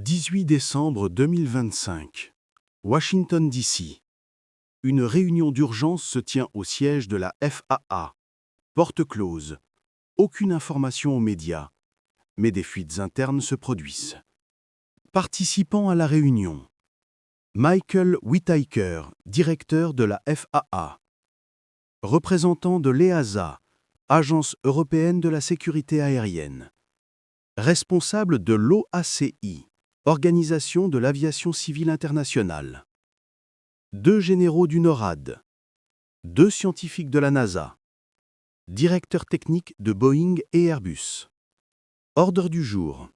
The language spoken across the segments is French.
18 décembre 2025. Washington, D.C. Une réunion d'urgence se tient au siège de la FAA. Porte close. Aucune information aux médias, mais des fuites internes se produisent. Participant à la réunion. Michael Whitaker, directeur de la FAA. Représentant de l'EASA, Agence européenne de la sécurité aérienne. Responsable de l'OACI, Organisation de l'aviation civile internationale. 2 généraux du NORAD. 2 scientifiques de la NASA. Directeur technique de Boeing et Airbus. Ordre du jour.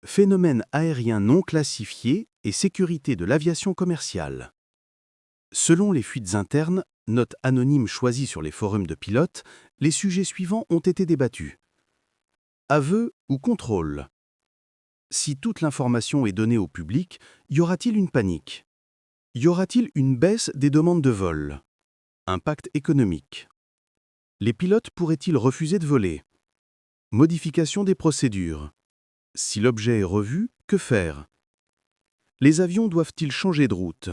Phénomènes aériens non classifiés et sécurité de l'aviation commerciale. Selon les fuites internes, notes anonymes choisies sur les forums de pilotes, les sujets suivants ont été débattus. Aveu ou contrôle? Si toute l'information est donnée au public, y aura-t-il une panique? Y aura-t-il une baisse des demandes de vol? Impact économique. Les pilotes pourraient-ils refuser de voler? Modification des procédures. Si l'objet est revu, que faire? Les avions doivent-ils changer de route?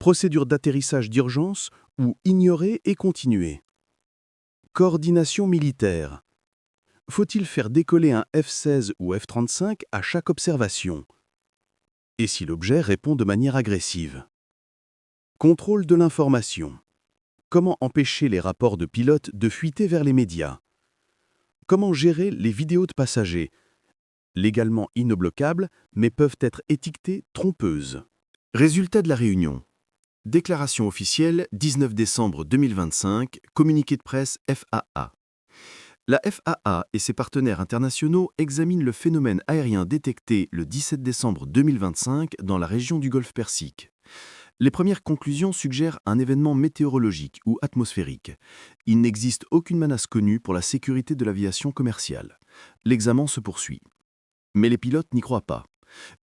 Procédure d'atterrissage d'urgence ou ignorer et continuer? Coordination militaire. Faut-il faire décoller un F-16 ou F-35 à chaque observation? Et si l'objet répond de manière agressive? Contrôle de l'information. Comment empêcher les rapports de pilotes de fuiter vers les médias? Comment gérer les vidéos de passagers? Légalement inobloquables, mais peuvent être étiquetées trompeuses. Résultat de la réunion. Déclaration officielle, 19 décembre 2025, communiqué de presse FAA. La FAA et ses partenaires internationaux examinent le phénomène aérien détecté le 17 décembre 2025 dans la région du Golfe Persique. Les premières conclusions suggèrent un événement météorologique ou atmosphérique. Il n'existe aucune menace connue pour la sécurité de l'aviation commerciale. L'examen se poursuit. Mais les pilotes n'y croient pas.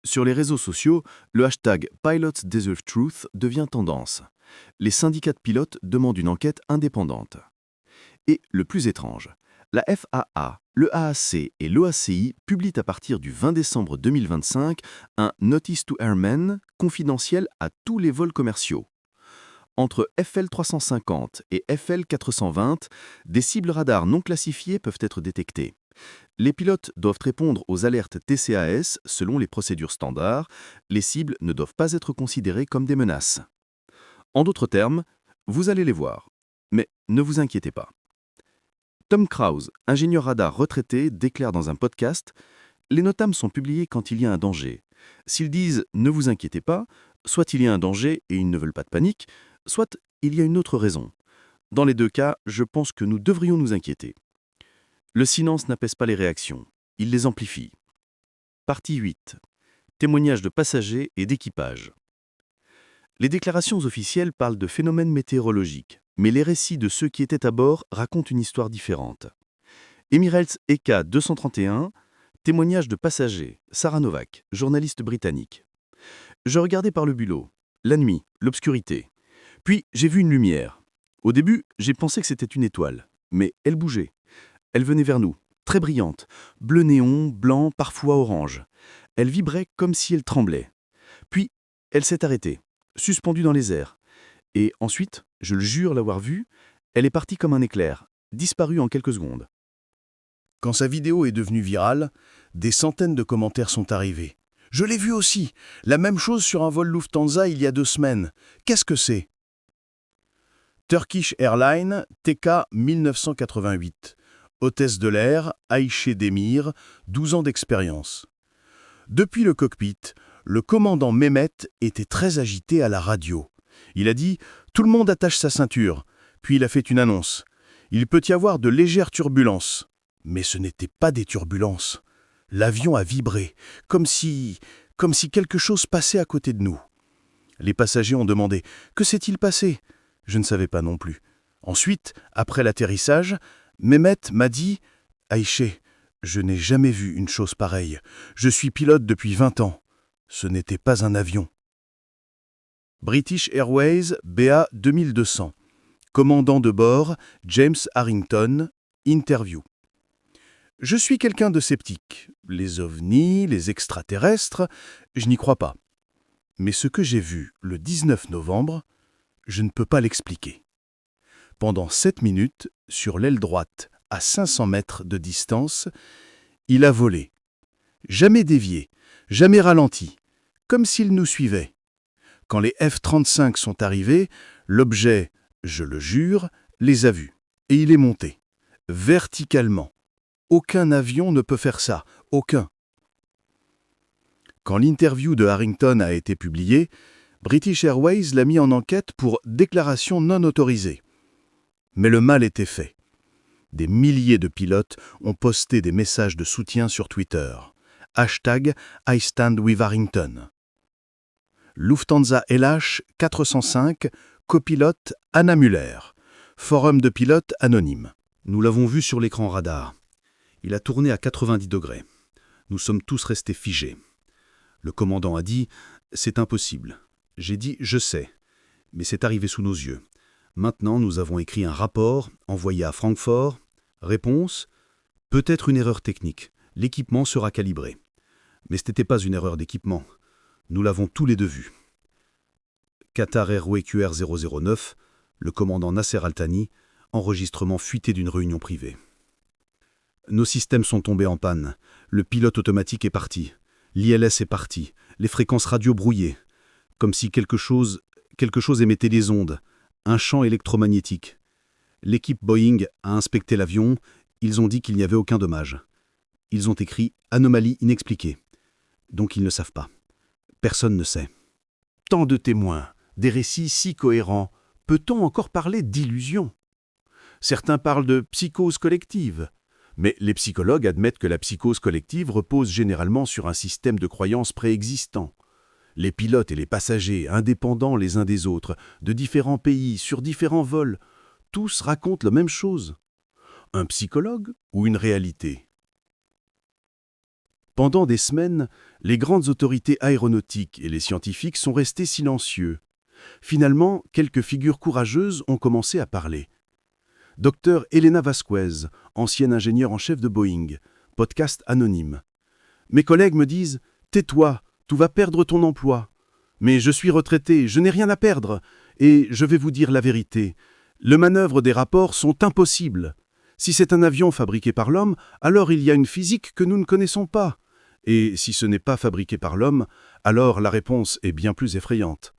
Sur les réseaux sociaux, le hashtag #PilotsDeserveTruth devient tendance. Les syndicats de pilotes demandent une enquête indépendante. Et le plus étrange, la FAA, le AAC et l'OACI publient à partir du 20 décembre 2025 un Notice to Airmen confidentiel à tous les vols commerciaux. Entre FL 350 et FL 420, des cibles radars non classifiées peuvent être détectées. Les pilotes doivent répondre aux alertes TCAS selon les procédures standards. Les cibles ne doivent pas être considérées comme des menaces. En d'autres termes, vous allez les voir. Mais ne vous inquiétez pas. Tom Krause, ingénieur radar retraité, déclare dans un podcast « Les NOTAM sont publiés quand il y a un danger. S'ils disent « ne vous inquiétez pas », soit il y a un danger et ils ne veulent pas de panique, soit il y a une autre raison. Dans les deux cas, je pense que nous devrions nous inquiéter. Le silence n'apaise pas les réactions, il les amplifie. Partie 8. Témoignages de passagers et d'équipage. Les déclarations officielles parlent de phénomènes météorologiques, mais les récits de ceux qui étaient à bord racontent une histoire différente. Emirates EK 231, témoignage de passagers, Sarah Novak, journaliste britannique. Je regardais par le bulot, la nuit, l'obscurité. Puis j'ai vu une lumière. Au début, j'ai pensé que c'était une étoile, mais elle bougeait. Elle venait vers nous, très brillante, bleu néon, blanc, parfois orange. Elle vibrait comme si elle tremblait. Puis, elle s'est arrêtée, suspendue dans les airs. Et ensuite, je le jure l'avoir vue, elle est partie comme un éclair, disparue en quelques secondes. Quand sa vidéo est devenue virale, des centaines de commentaires sont arrivés. « Je l'ai vu aussi, la même chose sur un vol Lufthansa il y a 2 semaines. Qu'est-ce que c'est ?» Turkish Airlines, TK 1988. Hôtesse de l'air, Aïché Demir, 12 ans d'expérience. Depuis le cockpit, le commandant Mehmet était très agité à la radio. Il a dit « Tout le monde attache sa ceinture ». Puis il a fait une annonce. Il peut y avoir de légères turbulences. Mais ce n'étaient pas des turbulences. L'avion a vibré, comme si quelque chose passait à côté de nous. Les passagers ont demandé « Que s'est-il passé ?» Je ne savais pas non plus. Ensuite, après l'atterrissage, Mehmet m'a dit « Aïché, je n'ai jamais vu une chose pareille. Je suis pilote depuis 20 ans. Ce n'était pas un avion. » British Airways BA 2200. Commandant de bord, James Harrington. Interview. Je suis quelqu'un de sceptique. Les ovnis, les extraterrestres, je n'y crois pas. Mais ce que j'ai vu le 19 novembre, je ne peux pas l'expliquer. Pendant 7 minutes, sur l'aile droite, à 500 mètres de distance, il a volé. Jamais dévié, jamais ralenti, comme s'il nous suivait. Quand les F-35 sont arrivés, l'objet, je le jure, les a vus. Et il est monté. Verticalement. Aucun avion ne peut faire ça. Aucun. Quand l'interview de Harrington a été publiée, British Airways l'a mis en enquête pour déclaration non autorisée. Mais le mal était fait. Des milliers de pilotes ont posté des messages de soutien sur Twitter. #IStandWithHarrington. Lufthansa LH 405, copilote Anna Müller. Forum de pilotes anonyme. Nous l'avons vu sur l'écran radar. Il a tourné à 90 degrés. Nous sommes tous restés figés. Le commandant a dit « C'est impossible ». J'ai dit « Je sais ». Mais c'est arrivé sous nos yeux. Maintenant, nous avons écrit un rapport, envoyé à Francfort. Réponse : peut-être une erreur technique. L'équipement sera calibré. Mais ce n'était pas une erreur d'équipement. Nous l'avons tous les deux vu. Qatar Airways QR009, le commandant Nasser Al-Thani, enregistrement fuité d'une réunion privée. Nos systèmes sont tombés en panne. Le pilote automatique est parti. L'ILS est parti. Les fréquences radio brouillées. Comme si quelque chose émettait des ondes. Un champ électromagnétique. L'équipe Boeing a inspecté l'avion. Ils ont dit qu'il n'y avait aucun dommage. Ils ont écrit « anomalie inexpliquée ». Donc ils ne savent pas. Personne ne sait. Tant de témoins, des récits si cohérents, peut-on encore parler d'illusion ? Certains parlent de psychose collective. Mais les psychologues admettent que la psychose collective repose généralement sur un système de croyances préexistant. Les pilotes et les passagers, indépendants les uns des autres, de différents pays, sur différents vols, tous racontent la même chose. Un psychologue ou une réalité ? Pendant des semaines, les grandes autorités aéronautiques et les scientifiques sont restés silencieux. Finalement, quelques figures courageuses ont commencé à parler. Dr Elena Vasquez, ancienne ingénieure en chef de Boeing, podcast anonyme. Mes collègues me disent « Tais-toi, tu vas perdre ton emploi. » Mais je suis retraité, je n'ai rien à perdre. Et je vais vous dire la vérité. Les manœuvres des rapports sont impossibles. Si c'est un avion fabriqué par l'homme, alors il y a une physique que nous ne connaissons pas. Et si ce n'est pas fabriqué par l'homme, alors la réponse est bien plus effrayante.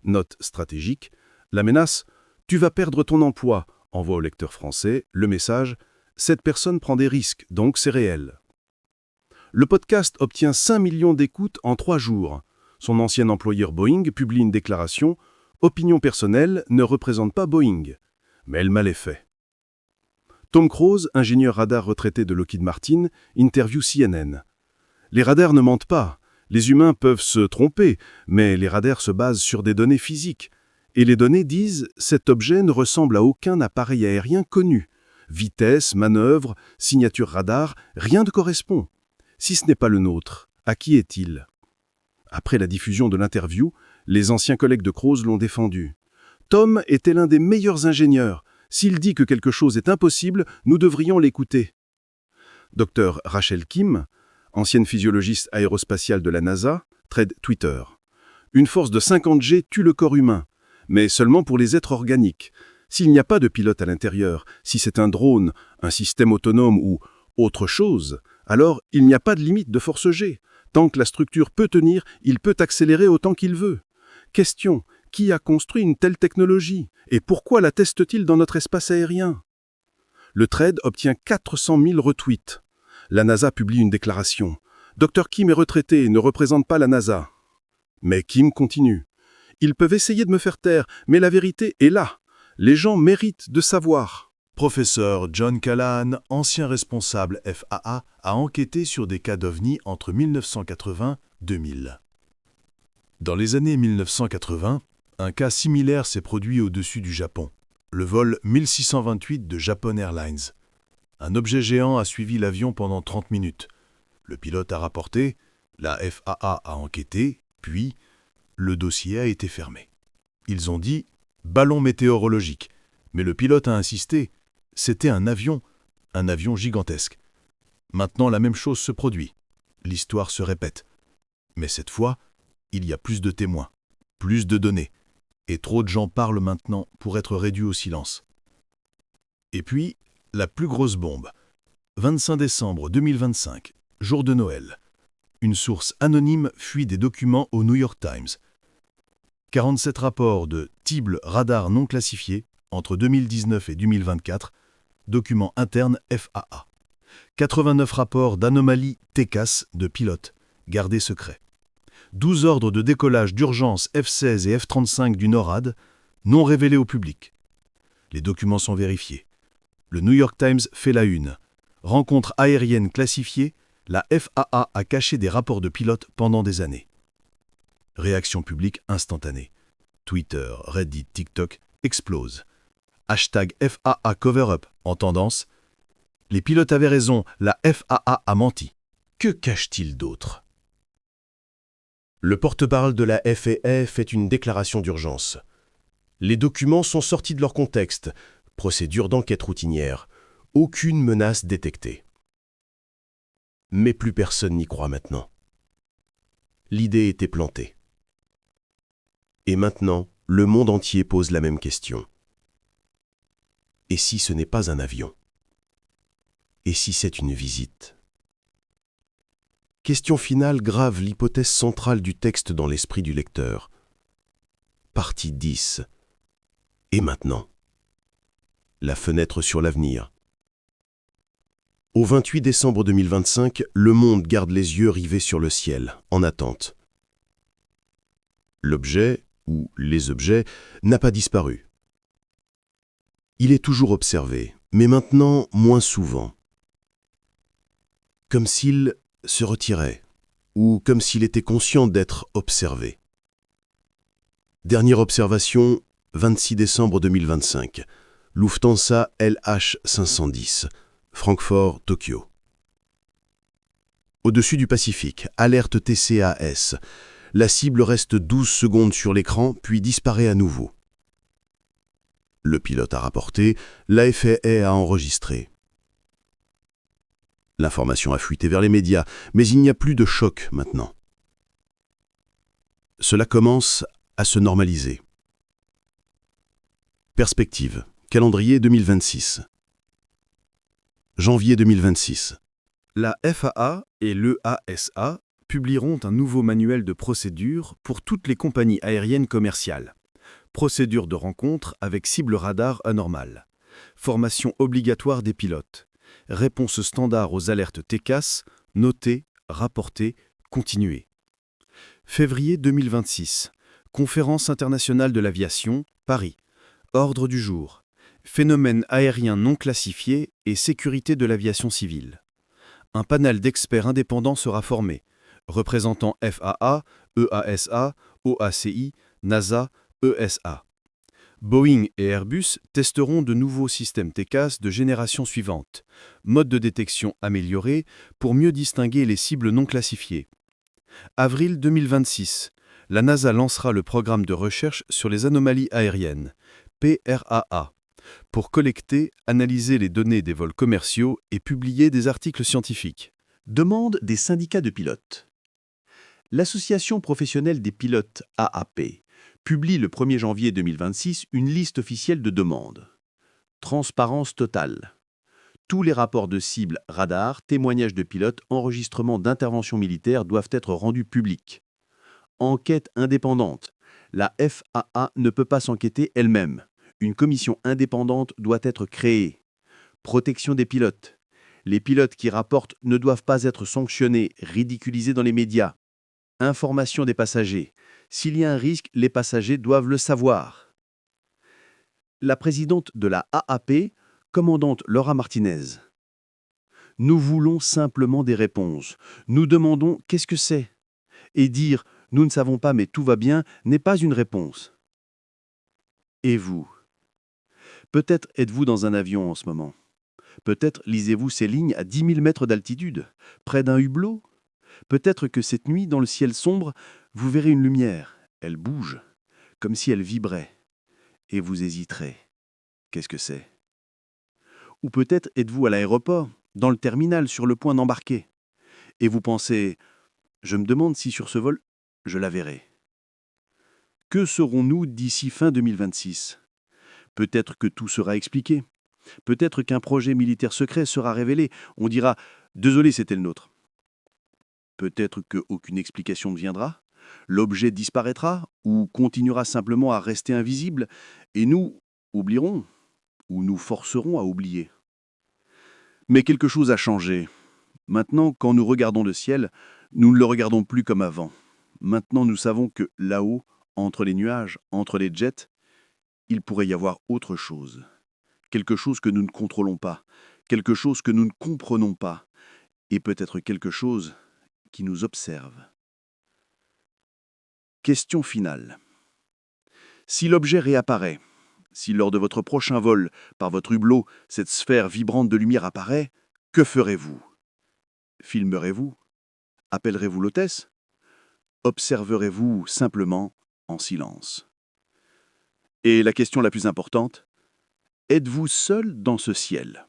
Note stratégique, la menace « Tu vas perdre ton emploi » envoie au lecteur français le message « Cette personne prend des risques, donc c'est réel ». Le podcast obtient 5 millions d'écoutes en 3 jours. Son ancien employeur Boeing publie une déclaration « Opinion personnelle ne représente pas Boeing ». Mais le mal est fait. Tom Cruise, ingénieur radar retraité de Lockheed Martin, interview CNN. Les radars ne mentent pas. Les humains peuvent se tromper, mais les radars se basent sur des données physiques. Et les données disent « Cet objet ne ressemble à aucun appareil aérien connu. Vitesse, manœuvre, signature radar, rien ne correspond. Si ce n'est pas le nôtre, à qui est-il » Après la diffusion de l'interview, les anciens collègues de Cruise l'ont défendu. Tom était l'un des meilleurs ingénieurs. S'il dit que quelque chose est impossible, nous devrions l'écouter. Dr Rachel Kim, ancienne physiologiste aérospatiale de la NASA, trade Twitter. Une force de 50 G tue le corps humain, mais seulement pour les êtres organiques. S'il n'y a pas de pilote à l'intérieur, si c'est un drone, un système autonome ou autre chose, alors il n'y a pas de limite de force G. Tant que la structure peut tenir, il peut accélérer autant qu'il veut. Question, qui a construit une telle technologie et pourquoi la teste-t-il dans notre espace aérien ? Le trade obtient 400 000 retweets. La NASA publie une déclaration. Dr Kim est retraité et ne représente pas la NASA. Mais Kim continue. Ils peuvent essayer de me faire taire, mais la vérité est là. Les gens méritent de savoir. Professeur John Callahan, ancien responsable FAA, a enquêté sur des cas d'OVNI entre 1980 et 2000. Dans les années 1980, un cas similaire s'est produit au-dessus du Japon. Le vol 1628 de Japan Airlines. Un objet géant a suivi l'avion pendant 30 minutes. Le pilote a rapporté, la FAA a enquêté, puis le dossier a été fermé. Ils ont dit « ballon météorologique », mais le pilote a insisté, c'était un avion gigantesque. Maintenant, la même chose se produit. L'histoire se répète. Mais cette fois, il y a plus de témoins, plus de données, et trop de gens parlent maintenant pour être réduits au silence. Et puis, la plus grosse bombe. 25 décembre 2025, jour de Noël. Une source anonyme fuit des documents au New York Times. 47 rapports de cibles radar non classifiés entre 2019 et 2024, documents internes FAA. 89 rapports d'anomalies TECAS de pilotes, gardés secrets. 12 ordres de décollage d'urgence F-16 et F-35 du NORAD, non révélés au public. Les documents sont vérifiés. Le New York Times fait la une. Rencontre aérienne classifiée, la FAA a caché des rapports de pilotes pendant des années. Réaction publique instantanée. Twitter, Reddit, TikTok explosent. Hashtag FAA Cover-up en tendance. Les pilotes avaient raison, la FAA a menti. Que cache-t-il d'autre ? Le porte-parole de la FAA fait une déclaration d'urgence. Les documents sont sortis de leur contexte. Procédure d'enquête routinière. Aucune menace détectée. Mais plus personne n'y croit maintenant. L'idée était plantée. Et maintenant, le monde entier pose la même question. Et si ce n'est pas un avion ? Et si c'est une visite ? Question finale grave l'hypothèse centrale du texte dans l'esprit du lecteur. Partie 10. Et maintenant ? La fenêtre sur l'avenir. Au 28 décembre 2025, le monde garde les yeux rivés sur le ciel, en attente. L'objet, ou les objets, n'a pas disparu. Il est toujours observé, mais maintenant moins souvent. Comme s'il se retirait, ou comme s'il était conscient d'être observé. Dernière observation, 26 décembre 2025. Lufthansa LH510, Francfort-Tokyo. Au-dessus du Pacifique, alerte TCAS. La cible reste 12 secondes sur l'écran, puis disparaît à nouveau. Le pilote a rapporté, la FAA a enregistré. L'information a fuité vers les médias, mais il n'y a plus de choc maintenant. Cela commence à se normaliser. Perspective. Calendrier 2026. Janvier 2026. La FAA et l'EASA publieront un nouveau manuel de procédure pour toutes les compagnies aériennes commerciales. Procédure de rencontre avec cible radar anormale. Formation obligatoire des pilotes. Réponse standard aux alertes TECAS, noter, rapporter, continuer. Février 2026. Conférence internationale de l'aviation, Paris. Ordre du jour. Phénomènes aériens non classifiés et sécurité de l'aviation civile. Un panel d'experts indépendants sera formé, représentant FAA, EASA, OACI, NASA, ESA. Boeing et Airbus testeront de nouveaux systèmes TECAS de génération suivante, mode de détection amélioré pour mieux distinguer les cibles non classifiées. Avril 2026, la NASA lancera le programme de recherche sur les anomalies aériennes, PRAA, pour collecter, analyser les données des vols commerciaux et publier des articles scientifiques. Demande des syndicats de pilotes. L'Association professionnelle des pilotes AAP publie le 1er janvier 2026 une liste officielle de demandes. Transparence totale. Tous les rapports de cibles radar, témoignages de pilotes, enregistrements d'interventions militaires doivent être rendus publics. Enquête indépendante. La FAA ne peut pas s'enquêter elle-même. Une commission indépendante doit être créée. Protection des pilotes. Les pilotes qui rapportent ne doivent pas être sanctionnés, ridiculisés dans les médias. Information des passagers. S'il y a un risque, les passagers doivent le savoir. La présidente de la AAP, commandante Laura Martinez. Nous voulons simplement des réponses. Nous demandons qu'est-ce que c'est. Et dire nous ne savons pas mais tout va bien n'est pas une réponse. Et vous ? Peut-être êtes-vous dans un avion en ce moment. Peut-être lisez-vous ces lignes à 10 000 mètres d'altitude, près d'un hublot. Peut-être que cette nuit, dans le ciel sombre, vous verrez une lumière. Elle bouge, comme si elle vibrait. Et vous hésiterez. Qu'est-ce que c'est ? Ou peut-être êtes-vous à l'aéroport dans le terminal sur le point d'embarquer. Et vous pensez, je me demande si sur ce vol, je la verrai. Que serons-nous d'ici fin 2026 ? Peut-être que tout sera expliqué. Peut-être qu'un projet militaire secret sera révélé. On dira « Désolé, c'était le nôtre ». Peut-être qu'aucune explication ne viendra. L'objet disparaîtra ou continuera simplement à rester invisible et nous oublierons ou nous forcerons à oublier. Mais quelque chose a changé. Maintenant, quand nous regardons le ciel, nous ne le regardons plus comme avant. Maintenant, nous savons que là-haut, entre les nuages, entre les jets, il pourrait y avoir autre chose. Quelque chose que nous ne contrôlons pas, quelque chose que nous ne comprenons pas, et peut-être quelque chose qui nous observe. Question finale. Si l'objet réapparaît, si lors de votre prochain vol, par votre hublot, cette sphère vibrante de lumière apparaît, que ferez-vous ? Filmerez-vous ? Appellerez-vous l'hôtesse ? Observerez-vous simplement en silence ? Et la question la plus importante, êtes-vous seul dans ce ciel ?